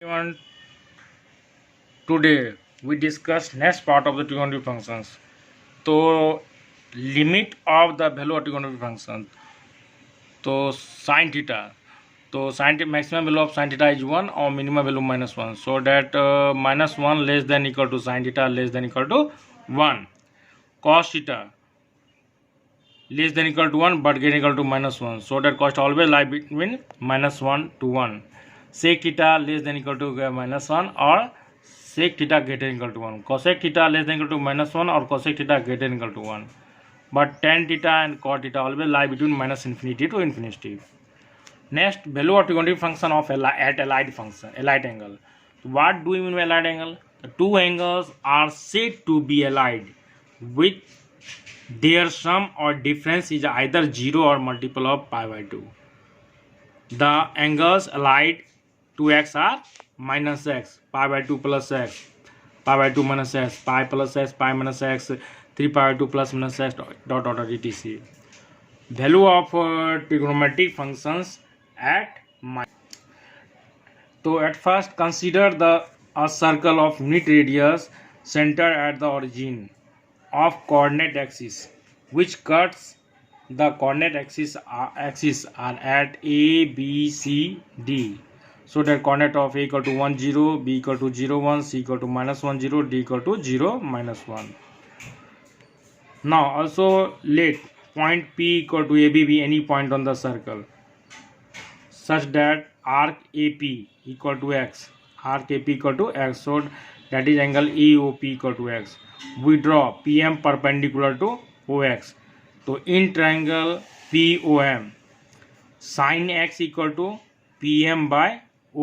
everyone, today we discuss next part of the trigonometry functions. तो limit of the value of trigonometry function. तो sin theta. तो sin maximum value of sin theta is 1 or minimum value -1. So that -1 less than equal to sin theta less than equal to 1. Cos theta less than equal to 1 but greater equal to -1. So that cost always lie between -1 to 1. Sec theta less than equal to -1 or sec theta greater than equal to 1. Cosec theta less than equal to -1 or cosec theta greater than equal to 1. But tan theta and cot theta always lie between -infinity to infinity. Next, value of trigonometric function of at allied function, allied angle. So what do we mean by allied angle? The two angles are said to be allied with their sum or difference is either 0 or multiple of pi by 2. The angles allied to x are -x, pi by 2 plus x, pi by 2 minus x, pi plus x, pi minus x, 3 pi by 2 plus minus x, dot dot dot etc. Value of trigonometric functions at So at first consider a circle of unit radius centered at the origin of coordinate axis, which cuts the coordinate axis are at A, B, C, D. So that coordinate of A equal to 1, 0, B equal to 0, 1, C equal to -1, 0, D equal to 0, -1. Now also let point P equal to AB be any point on the circle such that arc AP equal to x, arc AP equal to x, so that is angle AOP equal to x. We draw PM perpendicular to OX. So in triangle POM, sin x equal to PM by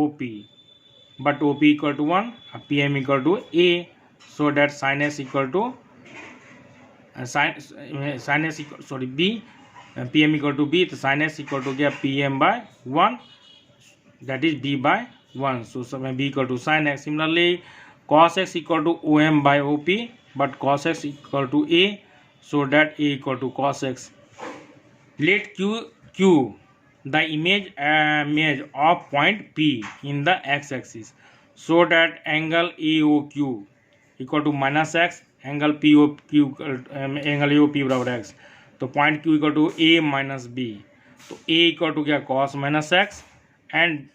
OP, but OP equal to 1, PM equal to A, so that sin s equal to sin s equal, sorry, B, PM equal to B, so sin s equal to get PM by 1, that is B by 1, so B equal to sin x. Similarly, cos x equal to OM by OP, but cos x equal to A, so that A equal to cos x. Let Q the image of point P in the x-axis, so that angle AOQ equal to -x, angle POQ angle AOP बराबर x. तो point Q equal to A minus B. तो A equal to क्या cos -x and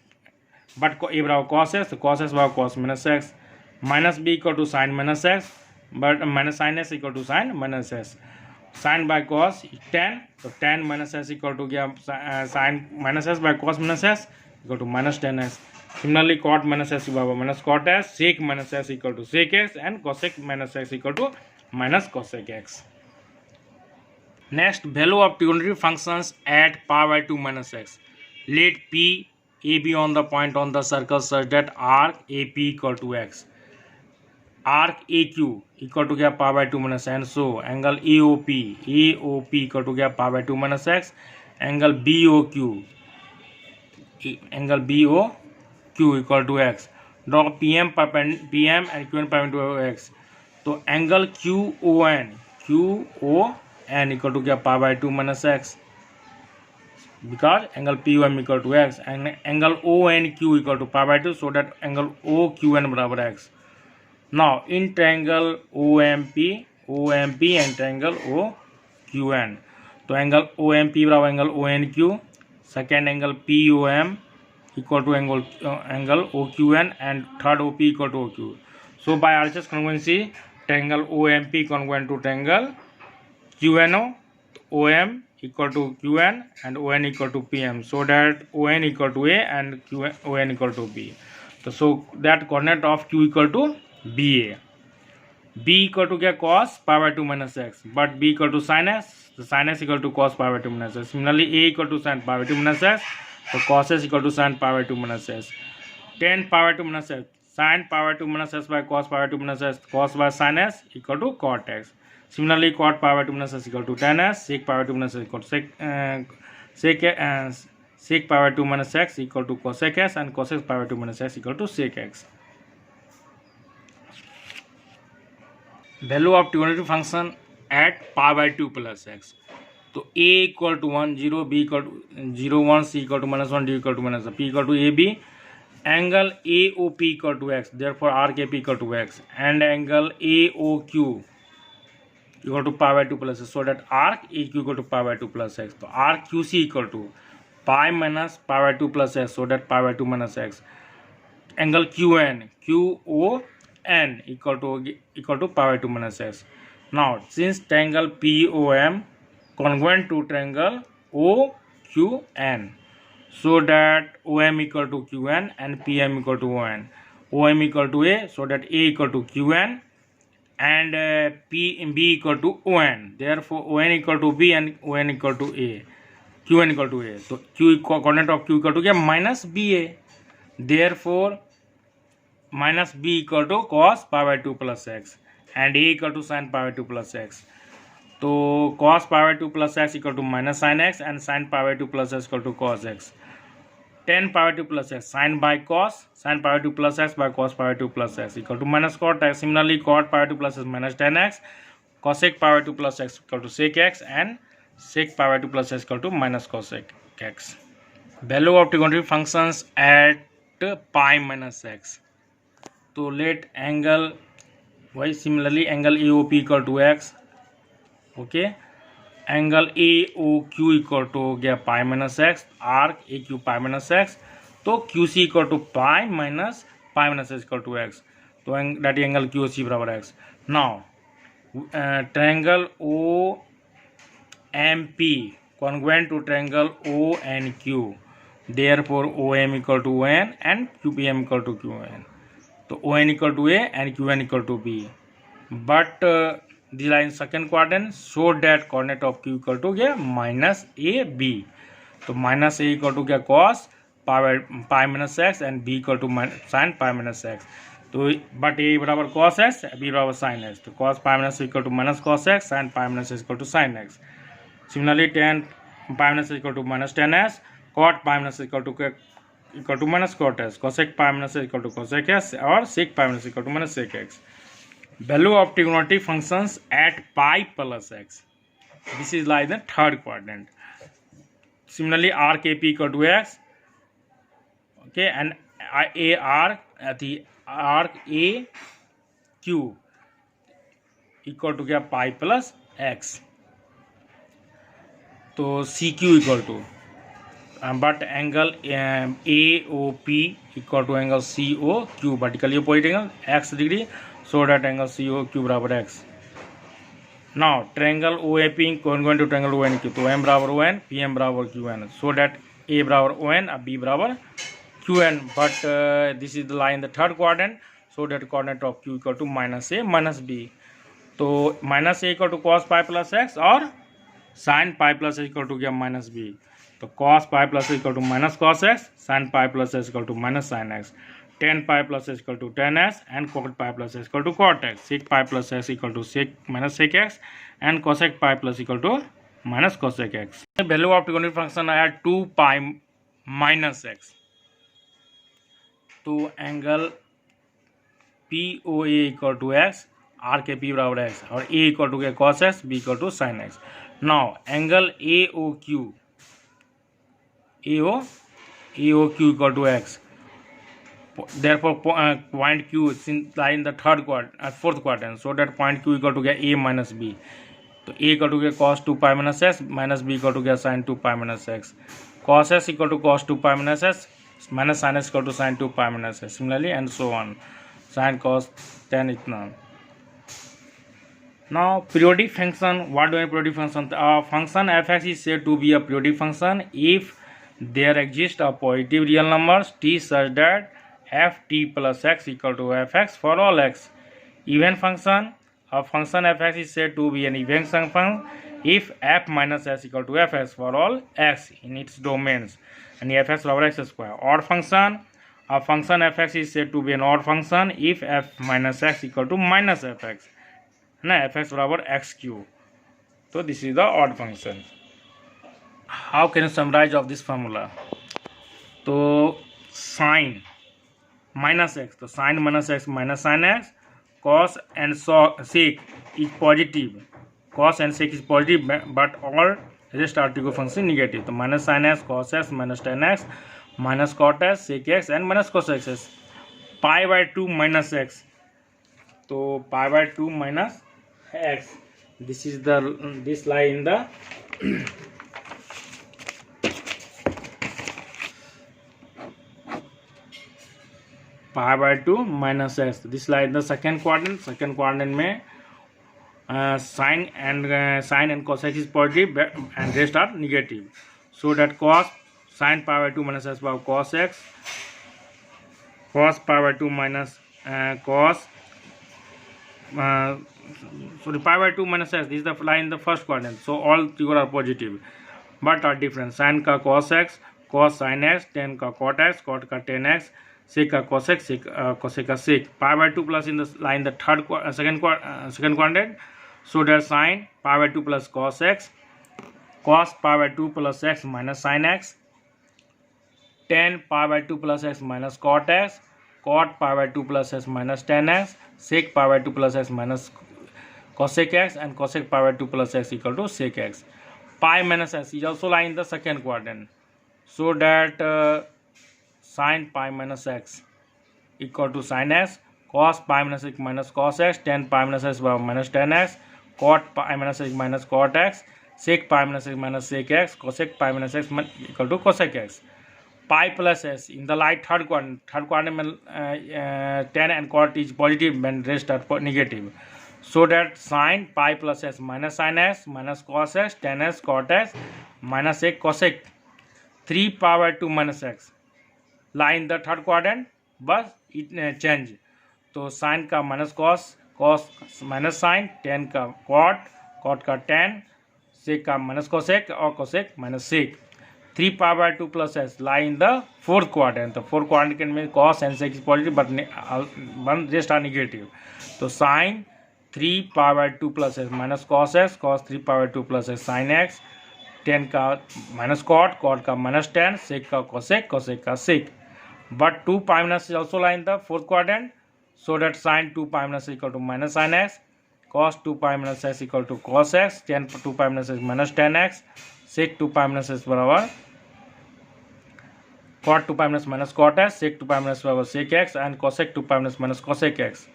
but A बराबर cos x, तो cos x बराबर cos -x, minus B equal to sin -x, but minus sin s equal to sin -s. Sin by cos tan, so tan minus s equal to क्या sin minus s by cos minus s equal to minus tan s. Similarly, cot minus s बराबर minus cot s, sec minus s equal to sec x, and cosec minus x equal to minus cosec x. Next, value of trigonometric functions at pi by 2 minus x. Let P A be on the point on the circle such that arc AP equal to x, arc AQ equal to क्या pi by 2 minus, and so angle AOP equal to क्या pi by 2 minus x, angle BOQ equal to x. Draw PM and QN perpendicular to x. तो angle QON equal to क्या pi by 2 minus x, because angle POM equal to x, and angle ONQ equal to pi by 2, so that angle OQN बराबर x. Now in triangle OMP and triangle OQN, तो angle OMP बराबर angle ONQ, second angle POM equal to angle OQN, and third OP equal to OQ. So by RHS congruency, triangle OMP congruent to triangle QNO, OM equal to QN, and ON equal to PM, so that ON equal to A and ON equal to B. So that coordinate of Q equal to BA. B equal to क्या cos pi by 2 minus x, but B equal to sin s, so sin s equal to cos pi by 2 minus x. Similarly, A equal to sin pi by 2 minus x, so cos s equal to sin pi by 2 minus x. Tan pi by 2 minus x, sin pi by 2 minus x by cos pi by 2 minus x, cos by sin s equal to cot x. Similarly, cot pi by 2 minus s equal to tan s, sec pi by 2 minus s equal to sec pi by 2 minus x equal to cosec s, and cosec pi by 2 minus x equal to sec x. Value of trigonometric function at pi by 2 plus x. तो A equal to 1, 0, B equal to 0, 1, C equal to -1, D equal to -1, P equal to AB, angle AOP equal to x, therefore RKP equal to x, and angle AOQ equal to pi by 2 plus x, so that arc AQ equal to pi by 2 plus x. So RQC equal to pi minus pi by 2 plus x, so that pi by 2 minus x. Angle QN equal to pi by 2 minus x. Now since triangle POM congruent to triangle OQN, so that OM equal to QN and PM equal to ON. OM equal to A, so that A equal to QN and B equal to ON. Therefore ON equal to B and ON equal to A. QN equal to A. So coordinate of Q equal to minus BA. Therefore minus B equal to cos pi by 2 plus x and A equal to sin pi by 2 plus x. So cos pi by 2 plus x equal to minus sin x and sin pi by 2 plus x equal to cos x. Tan pi by 2 plus x, sin by cos, sin pi by 2 plus x by cos pi by 2 plus x equal to minus cot x. Similarly, cot pi by 2 plus x minus tan x, cosec pi by 2 plus x equal to sec x, and sec pi by 2 plus x equal to minus cosec x. Value of trigonometric functions at pi minus x. So let angle y, similarly angle AOP equal to x. Okay. Angle AOQ equal to pi minus x, arc AQ pi minus x. So QC equal to pi minus x equal to x. So that angle QC बराबर x. Now triangle OMP congruent to triangle ONQ. Therefore OM equal to ON and QPM equal to QN. So ON equal to A and QN equal to B. But these are in second quadrant, so that coordinate of Q equal to minus AB. So minus A equal to cos pi minus x and B equal to sin pi minus x. So but A बराबर cos x, B बराबर sin x. So cos pi minus equal to minus cos x, sin pi minus equal to sin x. Similarly, tan pi minus equal to minus tan x, cot pi minus equal to minus cot x, cosec pi minus equal to cosec x, or sec pi minus equal to minus sec x. Value of trigonometric functions at pi plus x. This is like the third quadrant. Similarly, arc AP equal to x. Okay, and the arc AQ equal to pi plus x. So CQ equal to, but angle AOP equal to angle COQ, vertically opposite angle, x degree. So that angle COQ बराबर x. Now triangle OAP congruent to triangle ONQ. तो M बराबर ON, PM बराबर QN. So that A बराबर ON और B बराबर QN. But this is the line in the third quadrant. So that coordinate of Q equal to minus A minus B. तो minus A equal to cos pi plus x और sin pi plus x equal to minus B. तो cos pi plus x equal to minus cos x, sin pi plus x equal to minus sin x. Tan pi plus x equal to tan x and cot pi plus x equal to cot x. Sec pi plus x equal to sec minus sec x and cosec pi plus equal to minus cosec x. The value of trigonometric function at 2 pi minus x. तो angle POA equal to x, RKP बराबर x और A equal to cos x, B equal to sin x. Now angle AOQ equal to x. Therefore point Q is lie in the fourth quadrant, so that point Q equal to A minus B. So A equal to cos 2 pi minus x minus B equal to sin 2 pi minus x. Cos x equal to cos 2 pi minus x minus sin x equal to sin 2 pi minus x. Similarly and so on. Sin cos tan itna. Now periodic function. What do I mean periodic function? Function f(x) is said to be a periodic function if there exists a positive real numbers t such that ft plus x equal to fx for all x. Even function. A function fx is said to be an even function if f minus s equal to fx for all x in its domains and fx over x square. Odd function. A function fx is said to be an odd function if f minus x equal to minus fx. fx बराबर x cube. So this is the odd function. How can you summarize of this formula? तो sin minus x, तो sin minus x minus sin x, cos and sec is positive, cos and sec is positive, but all rest are trigo function negative. तो minus sin x, cos x minus tan x, minus cot s, sec x and minus cos x. Pi by 2 minus x. So pi by 2 minus x. This lie in the pi by 2 minus x. This lie in the second quadrant. Second quadrant में sine and cos x is positive and rest are negative. So that cos sine pi by 2 minus x by cos x, cos pi by 2 minus cos pi by 2 minus x. This is the line in the first quadrant. So all figures are positive but are different. Sine का cos x, cos sin x, tan का cot x, cot का tan x, sec का cos x, cosec का sec. Pi by 2 plus in the line the second quadrant. So that sine pi by 2 plus cos x, cos pi by 2 plus x minus sin x, tan pi by 2 plus x minus cot x, cot pi by 2 plus x minus tan x, sec pi by 2 plus x minus cosec x, and cosec pi by 2 plus x equal to sec x. Pi minus x is also lying in the second quadrant. So that sin pi minus x equal to sin x, cos pi minus x minus cos x, tan pi minus x minus tan x, cot pi minus x minus cot x, sec pi minus x minus sec x, cosec pi minus x equal to cosec x. Pi plus s in the light third quadrant. Third quadrant में tan and cot is positive and rest are negative. So that sin pi plus s minus sin s minus cos s, tan s, cot s minus x cosec 3 pi by 2 minus x lie in the third quadrant but it change. तो sin का minus cos, cos minus sin, tan का cot, cot का tan, sec का minus cosec और cosec minus sec. 3 pi by 2 plus s lie in the fourth quadrant. The fourth quadrant में cos and sec is positive but one rest are negative. तो sin 3 pi by 2 plus s minus cos s, cos 3 pi by 2 plus s sin x, tan का minus cot, cot का minus tan, sec का cosec, cosec का sec. But 2 pi minus is also lie in the fourth quadrant. So that sin 2 pi minus equal to minus sin x, cos 2 pi minus x equal to cos x, tan 2 pi minus x minus tan x, sec 2 pi minus x बराबर cot 2 pi minus cot x, sec 2 pi minus बराबर sec x and cosec 2 pi minus cosec x.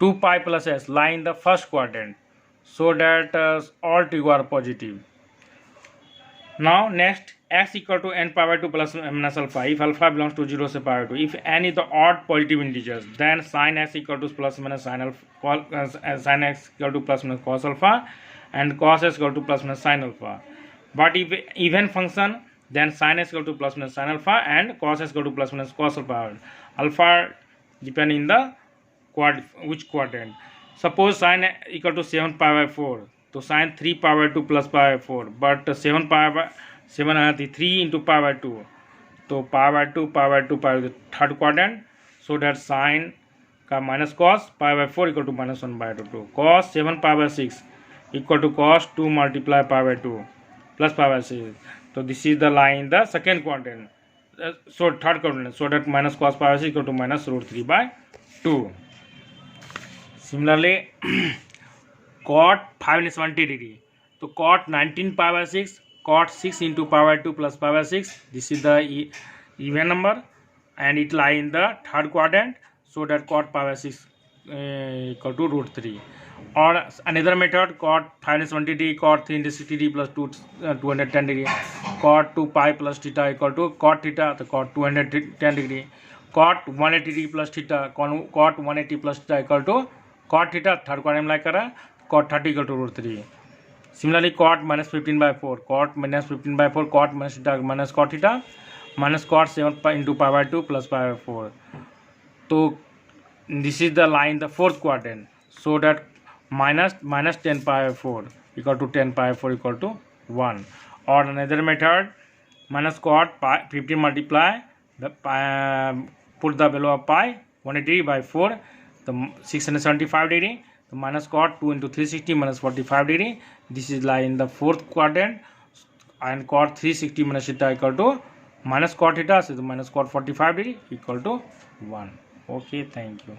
2 pi plus s lie in the first quadrant. So that all two are positive. Now next x equal to n pi by 2 plus minus alpha. If alpha belongs to 0 से pi by 2. If n is the odd positive integers, then sin x equal to plus minus sin alpha, sin x equal to plus minus cos alpha, and cos x equal to plus minus sin alpha. But if even function, then sin x equal to plus minus sin alpha and cos x equal to plus minus cos alpha. Alpha depend in the which quadrant. Suppose sin equal to 7 pi by 4. तो sin 3 pi by 2 plus pi by 4. But 7 pi by 7 आती 3 into pi by 2. तो pi by 2 pi by 2 pi by third quadrant. So that sin का minus cos pi by 4 equal to minus 1 by 2. Cos 7 pi by 6 equal to cos 2 multiply pi by 2 plus pi by 6. So this is the line in the second quadrant. So third quadrant. So that minus cos pi by 6 equal to minus root 3 by 2. Similarly, cot 5 is 120 degree. So cot 19 pi by 6, cot 6 into pi by 2 plus pi by 6. This is the even number and it lie in the third quadrant. So that cot pi by 6 equal to root 3. Or another method, cot 5 is 120 degree, cot 3 into 60 degree plus 210 degree. Cot 2 pi plus theta equal to cot theta, the cot 210 degree. Cot 180 degree plus theta, cot 180 plus theta equal to cot theta, third quadrant like करा, cot 30 equal to root 3. Similarly, cot minus 15 by 4, cot minus 15 by 4, cot minus theta minus cot theta, minus cot 7 pi into pi by 2 plus pi by 4. So this is the line the fourth quadrant. So that minus 10 pi by 4 equal to 10 pi by 4 equal to 1. Or another method, minus cot pi 15 multiply the pi, put the value of pi 180 by 4, the 675 degree. The minus cot 2 into 360 minus 45 degree. This is lie in the fourth quadrant, and cot 360 minus theta equal to minus cot theta, so the minus cot 45 degree equal to 1. Okay, thank you.